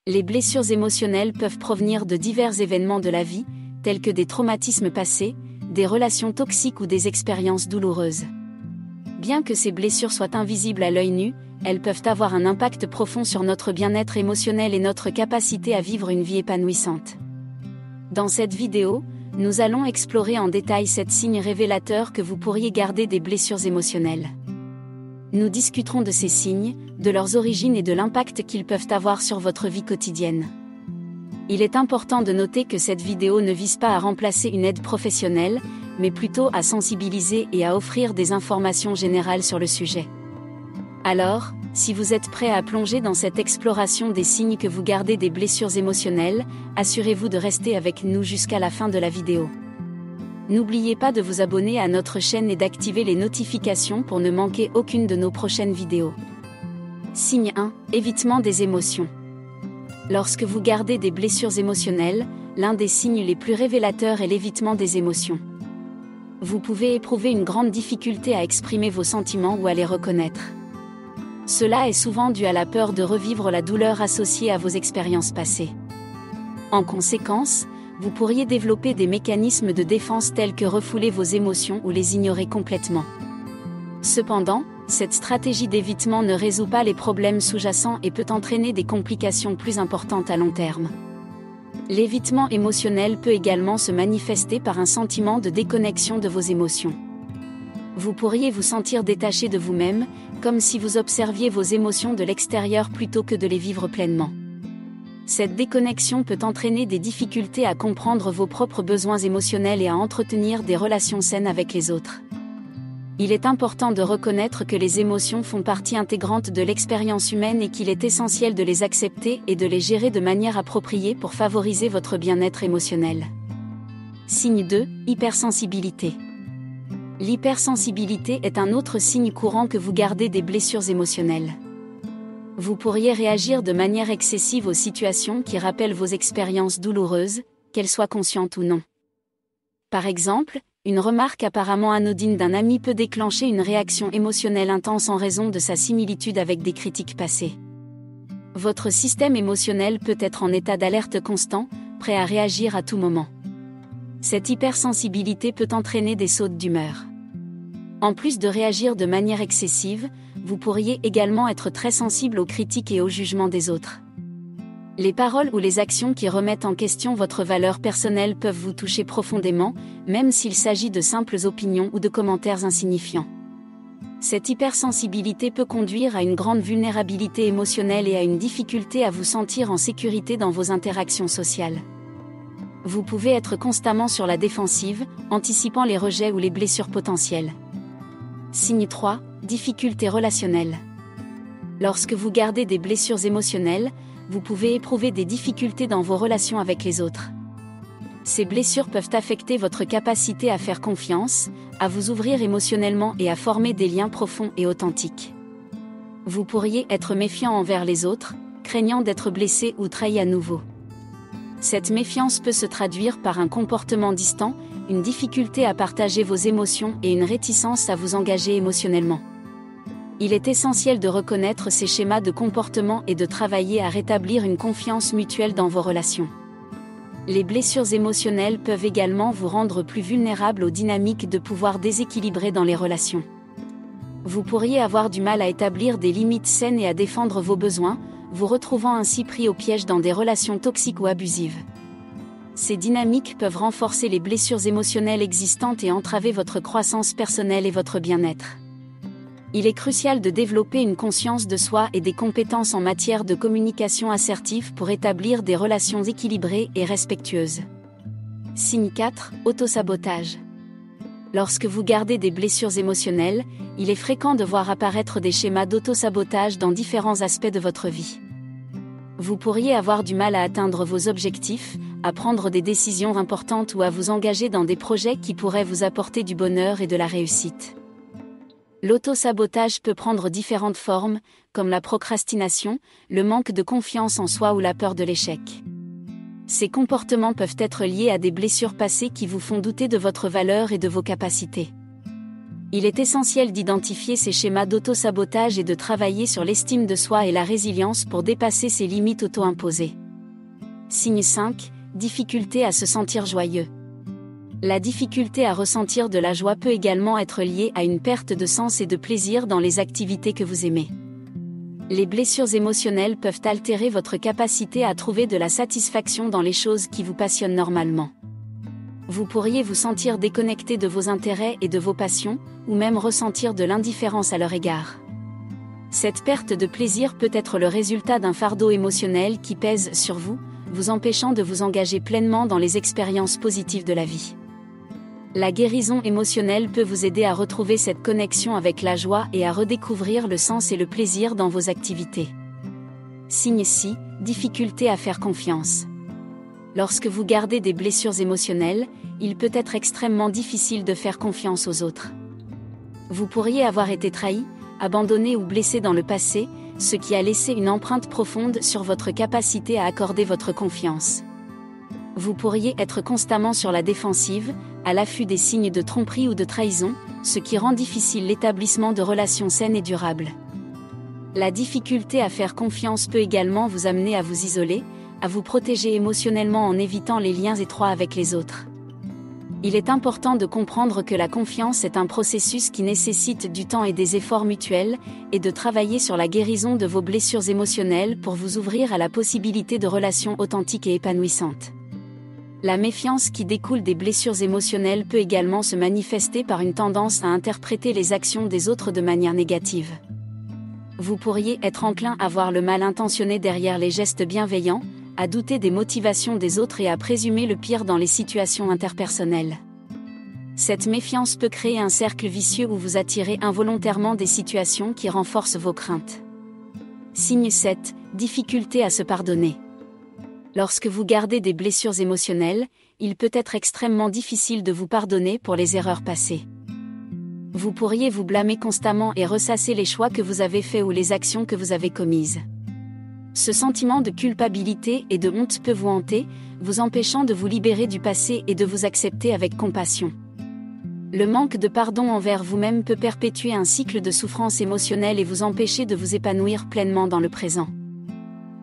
Les blessures émotionnelles peuvent provenir de divers événements de la vie, tels que des traumatismes passés, des relations toxiques ou des expériences douloureuses. Bien que ces blessures soient invisibles à l'œil nu, elles peuvent avoir un impact profond sur notre bien-être émotionnel et notre capacité à vivre une vie épanouissante. Dans cette vidéo, nous allons explorer en détail 7 signes révélateurs que vous pourriez garder des blessures émotionnelles. Nous discuterons de ces signes, de leurs origines et de l'impact qu'ils peuvent avoir sur votre vie quotidienne. Il est important de noter que cette vidéo ne vise pas à remplacer une aide professionnelle, mais plutôt à sensibiliser et à offrir des informations générales sur le sujet. Alors, si vous êtes prêt à plonger dans cette exploration des signes que vous gardez des blessures émotionnelles, assurez-vous de rester avec nous jusqu'à la fin de la vidéo. N'oubliez pas de vous abonner à notre chaîne et d'activer les notifications pour ne manquer aucune de nos prochaines vidéos. Signe 1. Évitement des émotions. Lorsque vous gardez des blessures émotionnelles, l'un des signes les plus révélateurs est l'évitement des émotions. Vous pouvez éprouver une grande difficulté à exprimer vos sentiments ou à les reconnaître. Cela est souvent dû à la peur de revivre la douleur associée à vos expériences passées. En conséquence, vous pourriez développer des mécanismes de défense tels que refouler vos émotions ou les ignorer complètement. Cependant, cette stratégie d'évitement ne résout pas les problèmes sous-jacents et peut entraîner des complications plus importantes à long terme. L'évitement émotionnel peut également se manifester par un sentiment de déconnexion de vos émotions. Vous pourriez vous sentir détaché de vous-même, comme si vous observiez vos émotions de l'extérieur plutôt que de les vivre pleinement. Cette déconnexion peut entraîner des difficultés à comprendre vos propres besoins émotionnels et à entretenir des relations saines avec les autres. Il est important de reconnaître que les émotions font partie intégrante de l'expérience humaine et qu'il est essentiel de les accepter et de les gérer de manière appropriée pour favoriser votre bien-être émotionnel. Signe 2. Hypersensibilité. L'hypersensibilité est un autre signe courant que vous gardez des blessures émotionnelles. Vous pourriez réagir de manière excessive aux situations qui rappellent vos expériences douloureuses, qu'elles soient conscientes ou non. Par exemple, une remarque apparemment anodine d'un ami peut déclencher une réaction émotionnelle intense en raison de sa similitude avec des critiques passées. Votre système émotionnel peut être en état d'alerte constant, prêt à réagir à tout moment. Cette hypersensibilité peut entraîner des sautes d'humeur. En plus de réagir de manière excessive, vous pourriez également être très sensible aux critiques et aux jugements des autres. Les paroles ou les actions qui remettent en question votre valeur personnelle peuvent vous toucher profondément, même s'il s'agit de simples opinions ou de commentaires insignifiants. Cette hypersensibilité peut conduire à une grande vulnérabilité émotionnelle et à une difficulté à vous sentir en sécurité dans vos interactions sociales. Vous pouvez être constamment sur la défensive, anticipant les rejets ou les blessures potentielles. Signe 3. Difficultés relationnelles. Lorsque vous gardez des blessures émotionnelles, vous pouvez éprouver des difficultés dans vos relations avec les autres. Ces blessures peuvent affecter votre capacité à faire confiance, à vous ouvrir émotionnellement et à former des liens profonds et authentiques. Vous pourriez être méfiant envers les autres, craignant d'être blessé ou trahi à nouveau. Cette méfiance peut se traduire par un comportement distant, une difficulté à partager vos émotions et une réticence à vous engager émotionnellement. Il est essentiel de reconnaître ces schémas de comportement et de travailler à rétablir une confiance mutuelle dans vos relations. Les blessures émotionnelles peuvent également vous rendre plus vulnérable aux dynamiques de pouvoir déséquilibrées dans les relations. Vous pourriez avoir du mal à établir des limites saines et à défendre vos besoins, vous retrouvant ainsi pris au piège dans des relations toxiques ou abusives. Ces dynamiques peuvent renforcer les blessures émotionnelles existantes et entraver votre croissance personnelle et votre bien-être. Il est crucial de développer une conscience de soi et des compétences en matière de communication assertive pour établir des relations équilibrées et respectueuses. Signe 4. Autosabotage. Lorsque vous gardez des blessures émotionnelles, il est fréquent de voir apparaître des schémas d'autosabotage dans différents aspects de votre vie. Vous pourriez avoir du mal à atteindre vos objectifs, à prendre des décisions importantes ou à vous engager dans des projets qui pourraient vous apporter du bonheur et de la réussite. L'auto-sabotage peut prendre différentes formes, comme la procrastination, le manque de confiance en soi ou la peur de l'échec. Ces comportements peuvent être liés à des blessures passées qui vous font douter de votre valeur et de vos capacités. Il est essentiel d'identifier ces schémas d'auto-sabotage et de travailler sur l'estime de soi et la résilience pour dépasser ces limites auto-imposées. Signe 5, difficulté à se sentir joyeux. La difficulté à ressentir de la joie peut également être liée à une perte de sens et de plaisir dans les activités que vous aimez. Les blessures émotionnelles peuvent altérer votre capacité à trouver de la satisfaction dans les choses qui vous passionnent normalement. Vous pourriez vous sentir déconnecté de vos intérêts et de vos passions, ou même ressentir de l'indifférence à leur égard. Cette perte de plaisir peut être le résultat d'un fardeau émotionnel qui pèse sur vous, vous empêchant de vous engager pleinement dans les expériences positives de la vie. La guérison émotionnelle peut vous aider à retrouver cette connexion avec la joie et à redécouvrir le sens et le plaisir dans vos activités. Signe 6, difficulté à faire confiance. Lorsque vous gardez des blessures émotionnelles, il peut être extrêmement difficile de faire confiance aux autres. Vous pourriez avoir été trahi, abandonné ou blessé dans le passé, ce qui a laissé une empreinte profonde sur votre capacité à accorder votre confiance. Vous pourriez être constamment sur la défensive, à l'affût des signes de tromperie ou de trahison, ce qui rend difficile l'établissement de relations saines et durables. La difficulté à faire confiance peut également vous amener à vous isoler, à vous protéger émotionnellement en évitant les liens étroits avec les autres. Il est important de comprendre que la confiance est un processus qui nécessite du temps et des efforts mutuels, et de travailler sur la guérison de vos blessures émotionnelles pour vous ouvrir à la possibilité de relations authentiques et épanouissantes. La méfiance qui découle des blessures émotionnelles peut également se manifester par une tendance à interpréter les actions des autres de manière négative. Vous pourriez être enclin à voir le mal intentionné derrière les gestes bienveillants, à douter des motivations des autres et à présumer le pire dans les situations interpersonnelles. Cette méfiance peut créer un cercle vicieux où vous attirez involontairement des situations qui renforcent vos craintes. Signe 7, difficulté à se pardonner. Lorsque vous gardez des blessures émotionnelles, il peut être extrêmement difficile de vous pardonner pour les erreurs passées. Vous pourriez vous blâmer constamment et ressasser les choix que vous avez faits ou les actions que vous avez commises. Ce sentiment de culpabilité et de honte peut vous hanter, vous empêchant de vous libérer du passé et de vous accepter avec compassion. Le manque de pardon envers vous-même peut perpétuer un cycle de souffrance émotionnelle et vous empêcher de vous épanouir pleinement dans le présent.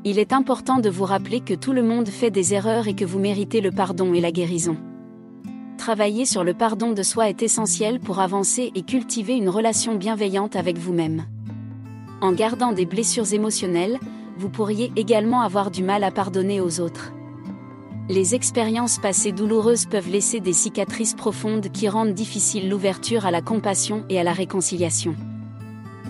Il est important de vous rappeler que tout le monde fait des erreurs et que vous méritez le pardon et la guérison. Travailler sur le pardon de soi est essentiel pour avancer et cultiver une relation bienveillante avec vous-même. En gardant des blessures émotionnelles, vous pourriez également avoir du mal à pardonner aux autres. Les expériences passées douloureuses peuvent laisser des cicatrices profondes qui rendent difficile l'ouverture à la compassion et à la réconciliation.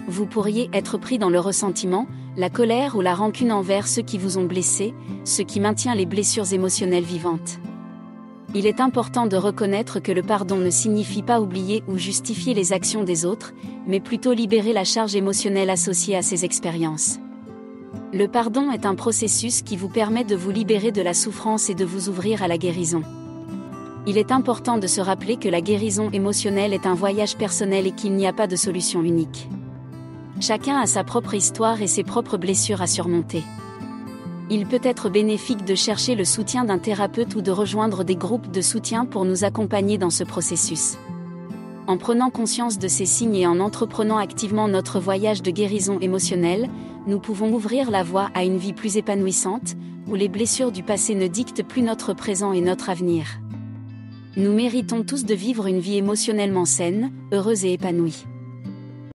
Vous pourriez être pris dans le ressentiment, la colère ou la rancune envers ceux qui vous ont blessé, ce qui maintient les blessures émotionnelles vivantes. Il est important de reconnaître que le pardon ne signifie pas oublier ou justifier les actions des autres, mais plutôt libérer la charge émotionnelle associée à ces expériences. Le pardon est un processus qui vous permet de vous libérer de la souffrance et de vous ouvrir à la guérison. Il est important de se rappeler que la guérison émotionnelle est un voyage personnel et qu'il n'y a pas de solution unique. Chacun a sa propre histoire et ses propres blessures à surmonter. Il peut être bénéfique de chercher le soutien d'un thérapeute ou de rejoindre des groupes de soutien pour nous accompagner dans ce processus. En prenant conscience de ces signes et en entreprenant activement notre voyage de guérison émotionnelle, nous pouvons ouvrir la voie à une vie plus épanouissante, où les blessures du passé ne dictent plus notre présent et notre avenir. Nous méritons tous de vivre une vie émotionnellement saine, heureuse et épanouie.